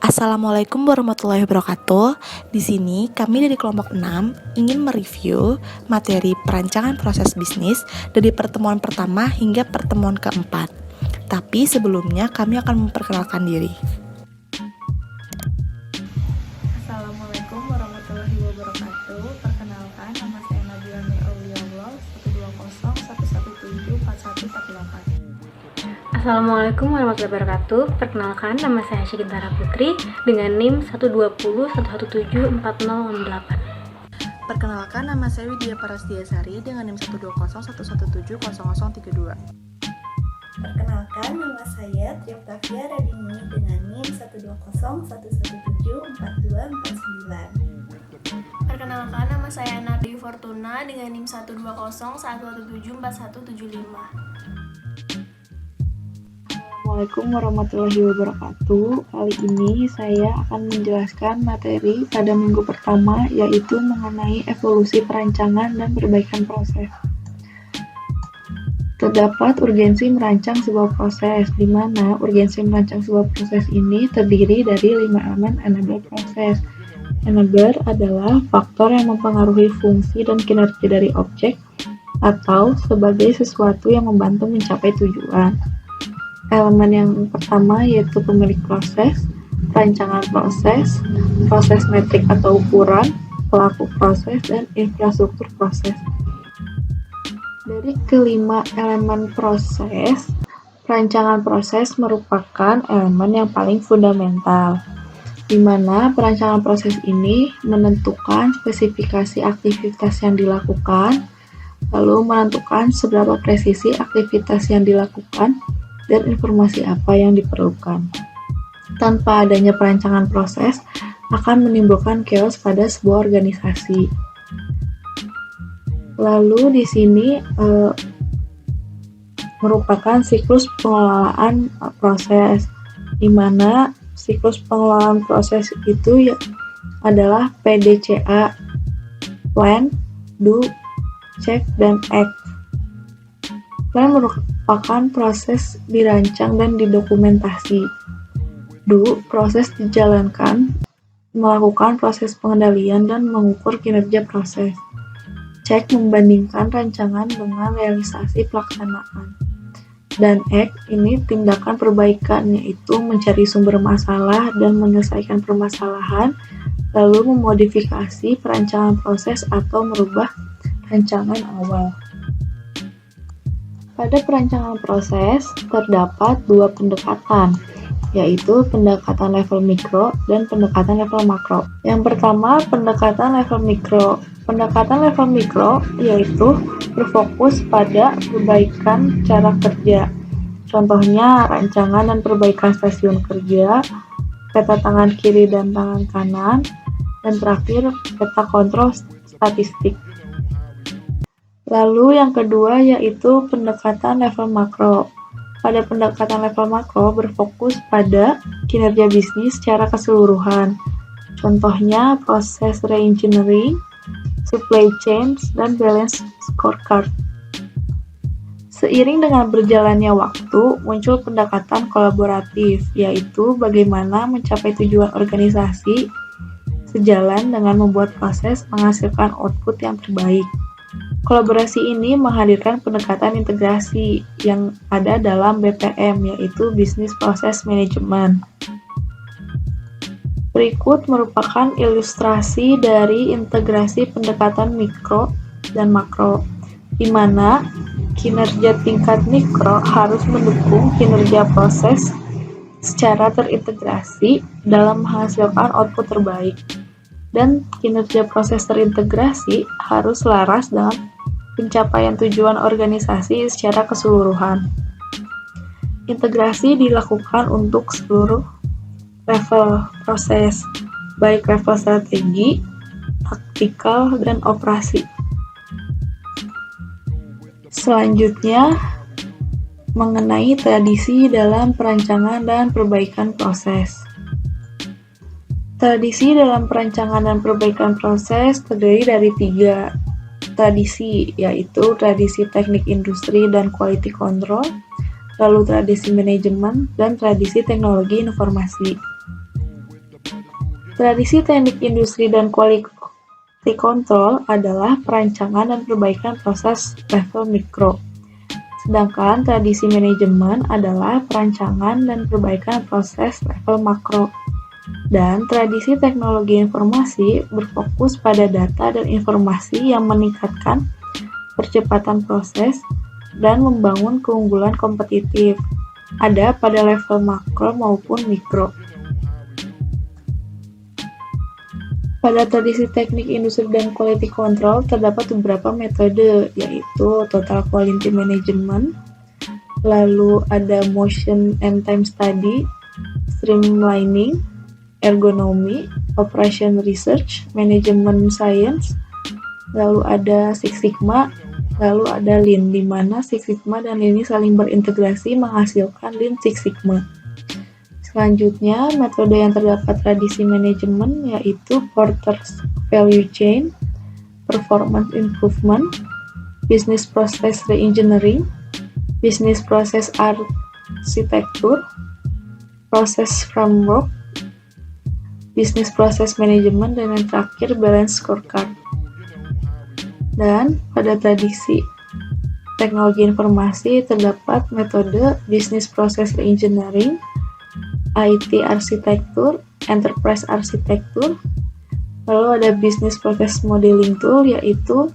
Assalamualaikum warahmatullahi wabarakatuh. Di sini kami dari kelompok 6 ingin mereview materi perancangan proses bisnis dari pertemuan pertama hingga pertemuan keempat. Tapi sebelumnya kami akan memperkenalkan diri. Assalamualaikum warahmatullahi wabarakatuh. Perkenalkan, nama saya Nabila Auliallah 12011174148. Assalamualaikum warahmatullahi wabarakatuh. Perkenalkan, nama saya Syekintara Putri dengan NIM 12011174068. Perkenalkan, nama saya Widya Parasdiasari dengan NIM 12011170032. Perkenalkan, nama saya Triyoktavia Radini dengan NIM 12011174249. Perkenalkan, nama saya Nardi Fortuna dengan NIM 12011174175. Assalamualaikum warahmatullahi wabarakatuh. Kali ini saya akan menjelaskan materi pada minggu pertama, yaitu mengenai evolusi perancangan dan perbaikan proses. Terdapat urgensi merancang sebuah proses, di mana urgensi merancang sebuah proses ini terdiri dari 5 elemen enabler proses. Enabler adalah faktor yang mempengaruhi fungsi dan kinerja dari objek atau sebagai sesuatu yang membantu mencapai tujuan. Elemen yang pertama yaitu pemilik proses, perancangan proses, proses metrik atau ukuran, pelaku proses, dan infrastruktur proses. Dari kelima elemen proses, perancangan proses merupakan elemen yang paling fundamental, di mana perancangan proses ini menentukan spesifikasi aktivitas yang dilakukan, lalu menentukan seberapa presisi aktivitas yang dilakukan, dan informasi apa yang diperlukan. Tanpa adanya perancangan proses, akan menimbulkan chaos pada sebuah organisasi. Lalu di sini merupakan siklus pengelolaan proses, di mana siklus pengelolaan proses itu adalah PDCA, plan, do, check, dan act. Plan merupakan proses dirancang dan didokumentasi. Do, proses dijalankan, melakukan proses pengendalian dan mengukur kinerja proses. Check, membandingkan rancangan dengan realisasi pelaksanaan. Dan act, ini tindakan perbaikan, yaitu mencari sumber masalah dan menyelesaikan permasalahan, lalu memodifikasi perancangan proses atau merubah rancangan awal. Pada perancangan proses, terdapat dua pendekatan, yaitu pendekatan level mikro dan pendekatan level makro. Yang pertama, pendekatan level mikro. Pendekatan level mikro yaitu berfokus pada perbaikan cara kerja. Contohnya, rancangan dan perbaikan stasiun kerja, peta tangan kiri dan tangan kanan, dan terakhir, peta kontrol statistik. Lalu yang kedua yaitu pendekatan level makro. Pada pendekatan level makro berfokus pada kinerja bisnis secara keseluruhan. Contohnya proses reengineering, supply chain, dan balance scorecard. Seiring dengan berjalannya waktu, muncul pendekatan kolaboratif, yaitu bagaimana mencapai tujuan organisasi sejalan dengan membuat proses menghasilkan output yang terbaik. Kolaborasi ini menghadirkan pendekatan integrasi yang ada dalam BPM, yaitu Business Process Management. Berikut merupakan ilustrasi dari integrasi pendekatan mikro dan makro, di mana kinerja tingkat mikro harus mendukung kinerja proses secara terintegrasi dalam menghasilkan output terbaik, dan kinerja proses terintegrasi harus selaras dengan pencapaian tujuan organisasi secara keseluruhan. Integrasi dilakukan untuk seluruh level proses, baik level strategi, taktikal, dan operasi. Selanjutnya, mengenai tradisi dalam perancangan dan perbaikan proses. Tradisi dalam perancangan dan perbaikan proses terdiri dari 3 tradisi, yaitu tradisi teknik industri dan quality control, lalu tradisi manajemen, dan tradisi teknologi informasi. Tradisi teknik industri dan quality control adalah perancangan dan perbaikan proses level mikro. Sedangkan tradisi manajemen adalah perancangan dan perbaikan proses level makro. Dan tradisi teknologi informasi berfokus pada data dan informasi yang meningkatkan percepatan proses dan membangun keunggulan kompetitif, ada pada level makro maupun mikro. Pada tradisi teknik industri dan quality control terdapat beberapa metode, yaitu total quality management, lalu ada motion and time study, streamlining, ergonomi, operation research, management science, lalu ada Six Sigma, lalu ada Lean, di mana Six Sigma dan Lean ini saling berintegrasi menghasilkan Lean Six Sigma. Selanjutnya, metode yang terdapat tradisi manajemen yaitu Porter's Value Chain, Performance Improvement, Business Process Reengineering, Business Process Architecture, Process Framework, Business Process Management, dan yang terakhir Balance Scorecard. Dan pada tradisi teknologi informasi terdapat metode Business Process Reengineering, IT Architecture, Enterprise Architecture, lalu ada Business Process Modeling Tool, yaitu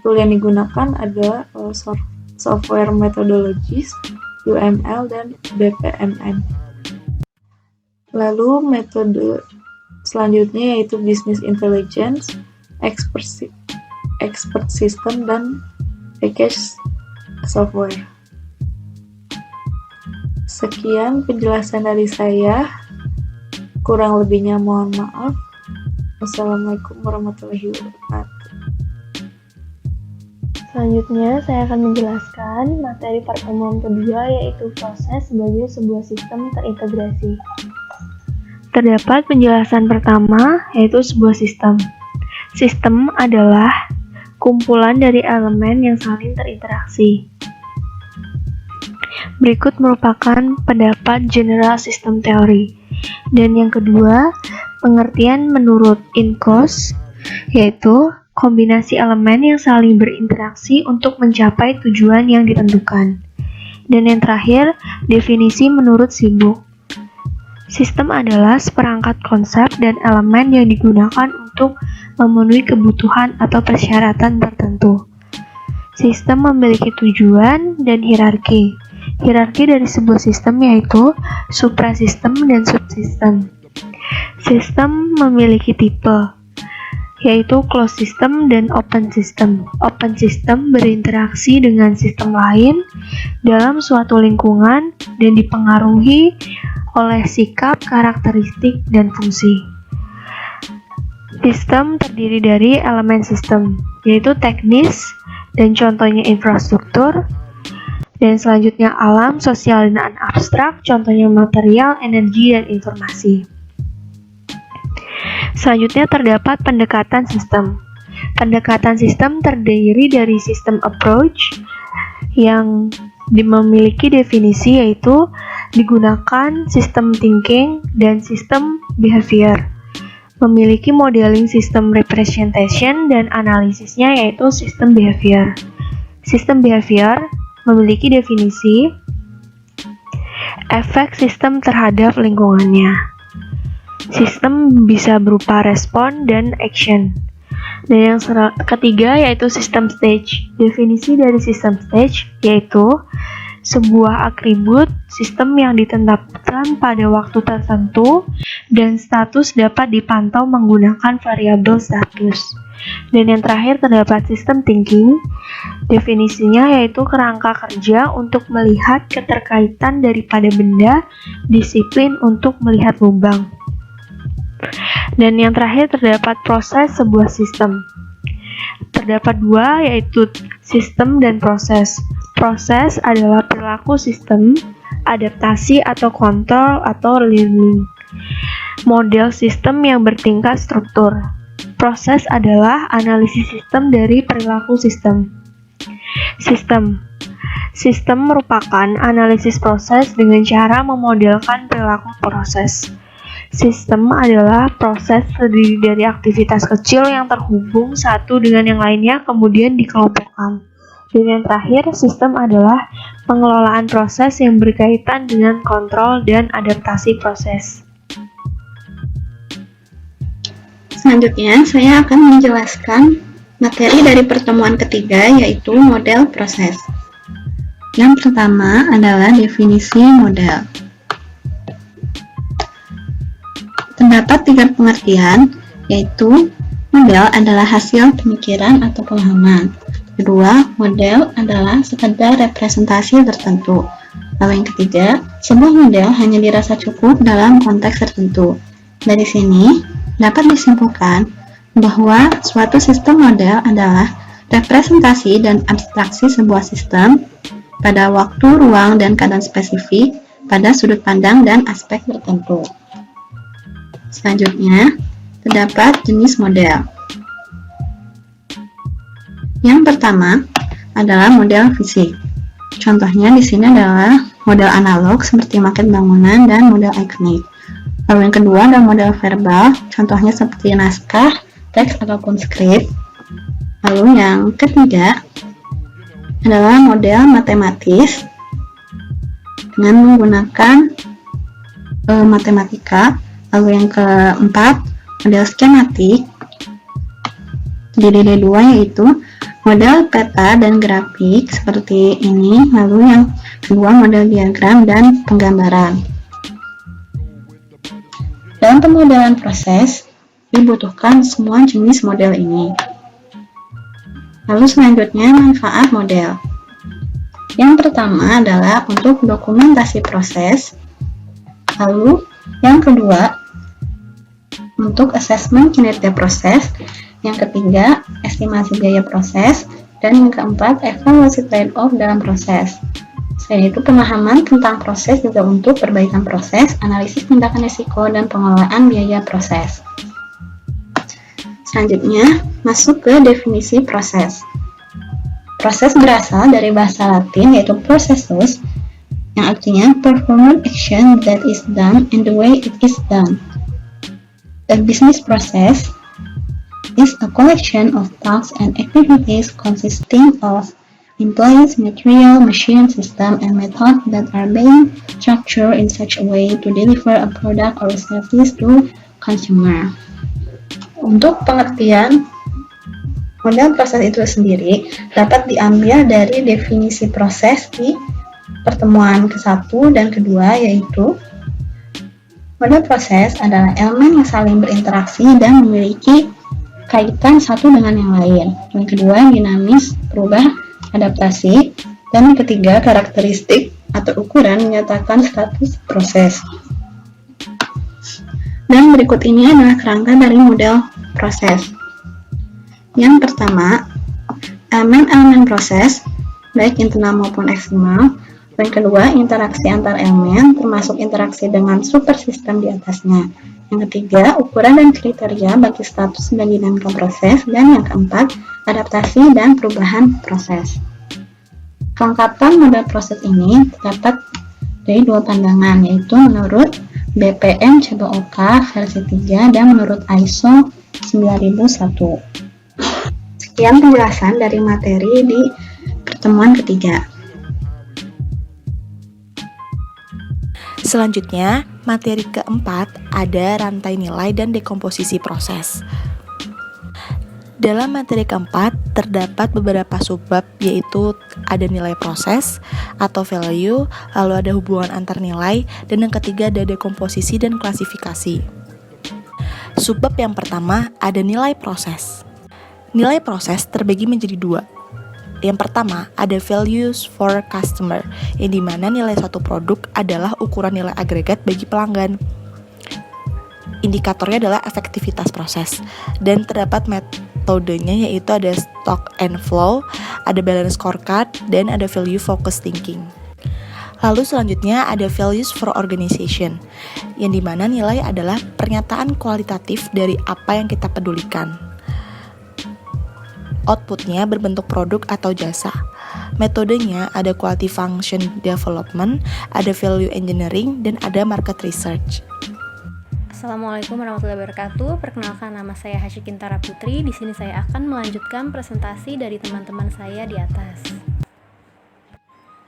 tool yang digunakan adalah Software Methodologies, UML, dan BPMN. Lalu metode selanjutnya yaitu Business Intelligence, Expert System, dan Package Software. Sekian penjelasan dari saya, kurang lebihnya mohon maaf. Wassalamualaikum warahmatullahi wabarakatuh. Selanjutnya, saya akan menjelaskan materi pertemuan kedua, yaitu proses sebagai sebuah sistem terintegrasi. Terdapat penjelasan pertama, yaitu sebuah sistem. Sistem adalah kumpulan dari elemen yang saling terinteraksi. Berikut merupakan pendapat general sistem teori. Dan yang kedua, pengertian menurut INCOS, yaitu kombinasi elemen yang saling berinteraksi untuk mencapai tujuan yang ditentukan. Dan yang terakhir, definisi menurut Sibuk. Sistem adalah seperangkat konsep dan elemen yang digunakan untuk memenuhi kebutuhan atau persyaratan tertentu. Sistem memiliki tujuan dan hierarki. Hierarki dari sebuah sistem yaitu suprasistem dan subsistem. Sistem memiliki tipe, yaitu closed system dan open system. Open system berinteraksi dengan sistem lain dalam suatu lingkungan dan dipengaruhi oleh sikap, karakteristik, dan fungsi. Sistem terdiri dari elemen sistem, yaitu teknis dan contohnya infrastruktur, dan selanjutnya alam, sosial, dan abstrak, contohnya material, energi, dan informasi. Selanjutnya terdapat pendekatan sistem. Pendekatan sistem terdiri dari sistem approach yang memiliki definisi yaitu digunakan sistem thinking dan sistem behavior. Memiliki modeling sistem representation dan analisisnya yaitu sistem behavior. Sistem behavior memiliki definisi efek sistem terhadap lingkungannya. Sistem bisa berupa respon dan action. Dan yang ketiga yaitu sistem stage. Definisi dari sistem stage yaitu sebuah atribut sistem yang ditetapkan pada waktu tertentu dan status dapat dipantau menggunakan variabel status. Dan yang terakhir terdapat sistem thinking. Definisinya yaitu kerangka kerja untuk melihat keterkaitan daripada benda, disiplin untuk melihat lubang. Dan yang terakhir terdapat proses sebuah sistem. Terdapat dua yaitu sistem dan proses. Proses adalah perilaku sistem, adaptasi atau kontrol atau learning. Model sistem yang bertingkat struktur. Proses adalah analisis sistem dari perilaku sistem. Sistem. Sistem merupakan analisis proses dengan cara memodelkan perilaku proses. Sistem adalah proses terdiri dari aktivitas kecil yang terhubung satu dengan yang lainnya kemudian dikelompokkan. Dan yang terakhir, sistem adalah pengelolaan proses yang berkaitan dengan kontrol dan adaptasi proses. Selanjutnya, saya akan menjelaskan materi dari pertemuan ketiga, yaitu model proses. Yang pertama adalah definisi model. Terdapat 3 pengertian, yaitu model adalah hasil pemikiran atau pemahaman. Kedua, model adalah sekedar representasi tertentu. Lalu yang ketiga, sebuah model hanya dirasa cukup dalam konteks tertentu. Dari sini, dapat disimpulkan bahwa suatu sistem model adalah representasi dan abstraksi sebuah sistem pada waktu, ruang, dan keadaan spesifik pada sudut pandang dan aspek tertentu. Selanjutnya, terdapat jenis model. Yang pertama adalah model fisik. Contohnya di sini adalah model analog seperti maket bangunan dan model ikonik. Lalu yang kedua adalah model verbal, contohnya seperti naskah, teks ataupun skrip. Lalu yang ketiga adalah model matematis dengan menggunakan matematika. Lalu yang keempat model skematik terdiri dari 2, yaitu model peta dan grafik seperti ini. Lalu yang kedua model diagram dan penggambaran. Dalam pemodelan proses dibutuhkan semua jenis model ini. Lalu selanjutnya manfaat model. Yang pertama adalah untuk dokumentasi proses. Lalu yang kedua untuk asesmen kinerja proses. Yang ketiga, estimasi biaya proses, dan yang keempat, evaluasi trade-off dalam proses. Selain itu, pemahaman tentang proses juga untuk perbaikan proses, analisis tindakan risiko, dan pengelolaan biaya proses. Selanjutnya, masuk ke definisi proses. Proses berasal dari bahasa Latin, yaitu processus, yang artinya performed action that is done and the way it is done. A business process is a collection of tasks and activities consisting of employees, material, machine, system, and method that are being structured in such a way to deliver a product or service to consumer. Untuk pengertian model proses itu sendiri dapat diambil dari definisi proses di pertemuan ke-1 dan ke-2, yaitu model proses adalah elemen yang saling berinteraksi dan memiliki kaitan satu dengan yang lain. Yang kedua, dinamis, berubah, adaptasi. Dan yang ketiga, karakteristik atau ukuran menyatakan status proses. Dan berikut ini adalah kerangka dari model proses. Yang pertama, elemen-elemen proses, baik internal maupun eksternal. Yang kedua, interaksi antar elemen, termasuk interaksi dengan supersistem di atasnya. Yang ketiga, ukuran dan kriteria bagi status dan dinamika proses. Dan yang keempat, adaptasi dan perubahan proses. Kelengkapan model proses ini terdapat dari 2 pandangan, yaitu menurut BPM CBOK versi 3 dan menurut ISO 9001. Sekian penjelasan dari materi di pertemuan ketiga. Selanjutnya, materi keempat ada rantai nilai dan dekomposisi proses. Dalam materi keempat, terdapat beberapa subbab, yaitu ada nilai proses atau value, lalu ada hubungan antar nilai, dan yang ketiga ada dekomposisi dan klasifikasi. Subbab yang pertama ada nilai proses. Nilai proses terbagi menjadi 2. Yang pertama, ada values for customer, yang dimana nilai suatu produk adalah ukuran nilai agregat bagi pelanggan. Indikatornya adalah efektivitas proses, dan terdapat metodenya, yaitu ada stock and flow, ada balance scorecard, dan ada value focused thinking. Lalu selanjutnya ada values for organization, yang dimana nilai adalah pernyataan kualitatif dari apa yang kita pedulikan. Outputnya berbentuk produk atau jasa. Metodenya ada quality function development, ada value engineering, dan ada market research. Assalamualaikum warahmatullahi wabarakatuh. Perkenalkan, nama saya Hasyikintara Putri. Di sini saya akan melanjutkan presentasi dari teman-teman saya di atas.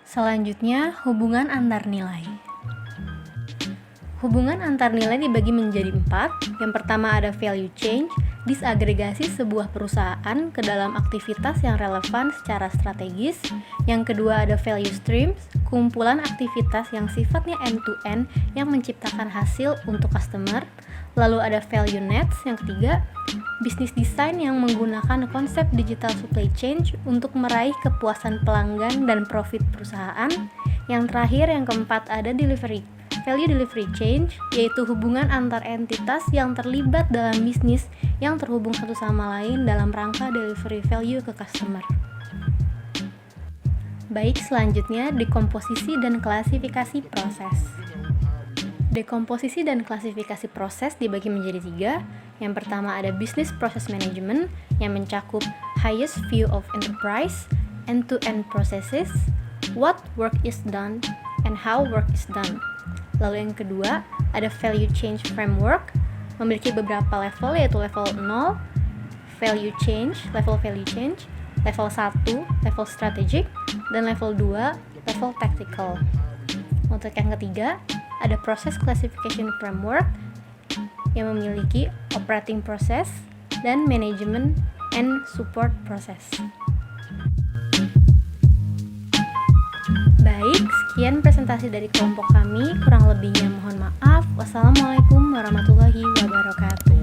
Selanjutnya, hubungan antar nilai. Hubungan antar nilai dibagi menjadi 4. Yang pertama ada value change, disagregasi sebuah perusahaan ke dalam aktivitas yang relevan secara strategis. Yang kedua ada value streams, kumpulan aktivitas yang sifatnya end-to-end yang menciptakan hasil untuk customer. Lalu ada value nets. Yang ketiga, bisnis design yang menggunakan konsep digital supply chain untuk meraih kepuasan pelanggan dan profit perusahaan. Yang terakhir, yang keempat ada value delivery chain, yaitu hubungan antar entitas yang terlibat dalam bisnis yang terhubung satu sama lain dalam rangka delivery value ke customer. Baik, selanjutnya dekomposisi dan klasifikasi proses. Dekomposisi dan klasifikasi proses dibagi menjadi 3. Yang pertama ada business process management yang mencakup highest view of enterprise, end-to-end processes, what work is done, and how work is done. Lalu yang kedua, ada value change framework, memiliki beberapa level, yaitu level 0, value change, level 1, level strategic, dan level 2, level tactical. Untuk yang ketiga, ada process classification framework, yang memiliki operating process, dan management and support process. Baik, sekian presentasi dari kelompok kami. Kurang lebihnya mohon maaf. Wassalamualaikum warahmatullahi wabarakatuh.